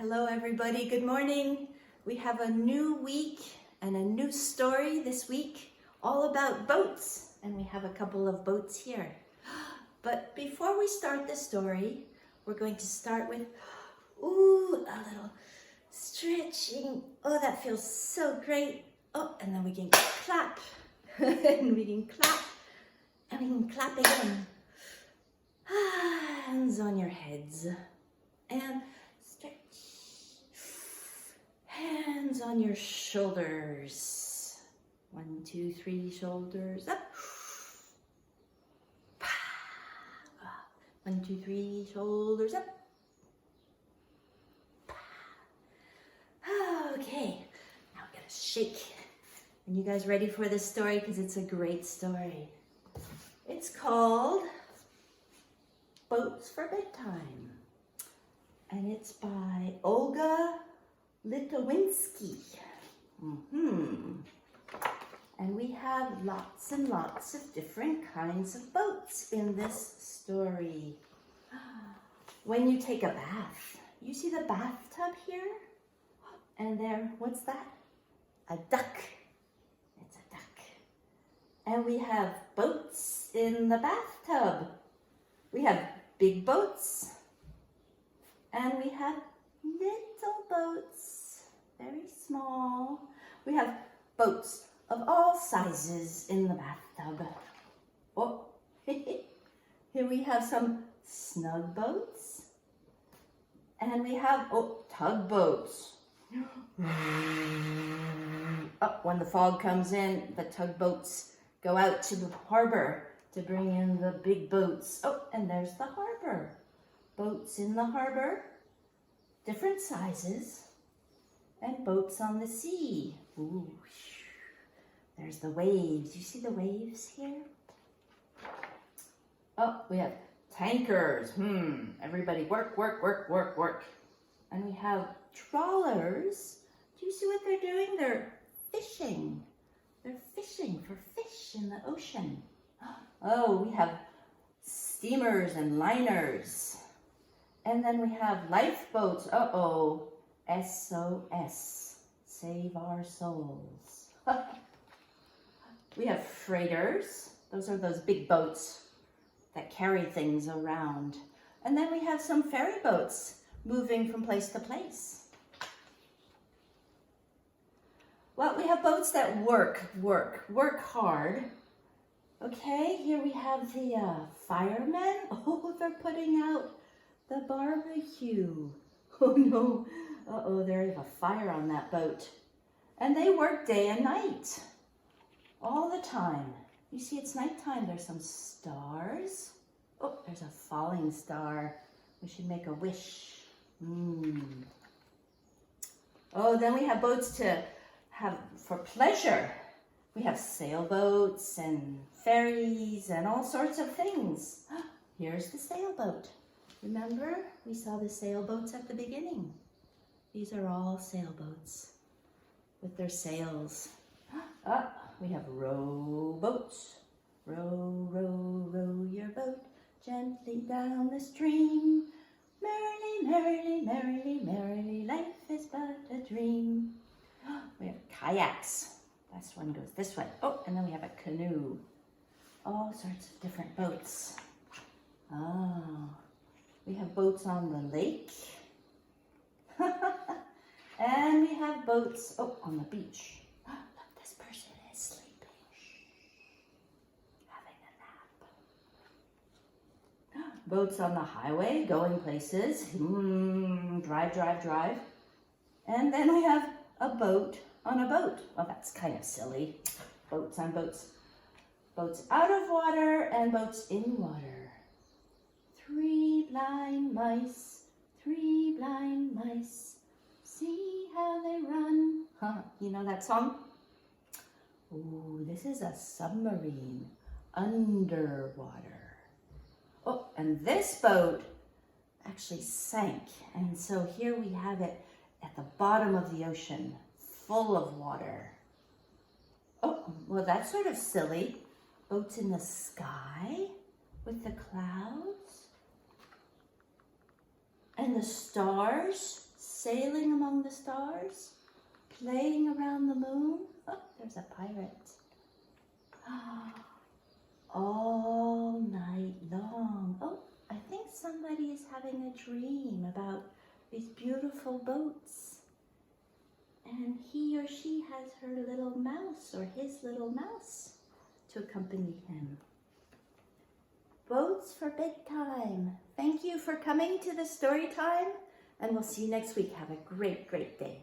Hello everybody, good morning. We have a new week and a new story this week all about boats, and we have a couple of boats here. But before we start the story, we're going to start with a little stretching. Oh, that feels so great. Oh, and then we can clap and we can clap and we can clap again. Hands on your heads and stretch. Hands on your shoulders. 1, 2, 3, shoulders up. 1, 2, 3, shoulders up. Okay, now we're gonna shake. And you guys ready for this story? Because it's a great story. It's called Boats for Bedtime. And it's by Olga Litowinsky. And we have lots and lots of different kinds of boats in this story. When you take a bath, you see the bathtub here? And there, what's that? A duck. It's a duck. And we have boats in the bathtub. We have big boats. And we have little boats, very small. We have boats of all sizes in the bathtub. Oh, here we have some snug boats. And we have, tugboats. When the fog comes in, the tugboats go out to the harbor to bring in the big boats. Oh, and there's the harbor. Boats in the harbor, different sizes, and boats on the sea. Ooh, there's the waves. You see the waves here? Oh, we have tankers. Everybody work, work, work, work, work. And we have trawlers. Do you see what they're doing? They're fishing. They're fishing for fish in the ocean. Oh, we have steamers and liners. And then we have lifeboats. SOS. Save our souls. We have freighters. Those are those big boats that carry things around. And then we have some ferry boats moving from place to place. Well, we have boats that work hard. Okay, here we have the firemen. Oh, they're putting out the barbecue. Oh no, there's a fire on that boat. And they work day and night, all the time. You see, it's nighttime. There's some stars. Oh, there's a falling star. We should make a wish. Oh, then we have boats to have for pleasure. We have sailboats and ferries and all sorts of things. Here's the sailboat. Remember, we saw the sailboats at the beginning. These are all sailboats with their sails. We have rowboats. Row, row, row your boat gently down the stream. Merrily, merrily, merrily, merrily, life is but a dream. We have kayaks. This one goes this way. Oh, and then we have a canoe. All sorts of different boats. We have boats on the lake. And we have boats, on the beach. Look, this person is sleeping. Having a nap. Boats on the highway, going places. Drive, drive, drive. And then we have a boat on a boat. Well, that's kind of silly. Boats on boats. Boats out of water and boats in water. 3 blind mice, 3 blind mice, see how they run. You know that song? Oh, this is a submarine underwater. Oh, and this boat actually sank. And so here we have it at the bottom of the ocean, full of water. Oh, well, that's sort of silly. Boats in the sky with the clouds. And the stars sailing among the stars, playing around the moon. Oh, there's a pirate. All night long. Oh, I think somebody is having a dream about these beautiful boats. And he or she has her little mouse or his little mouse to accompany him. Boats for bedtime. Thank you for coming to the story time, and we'll see you next week. Have a great, great day.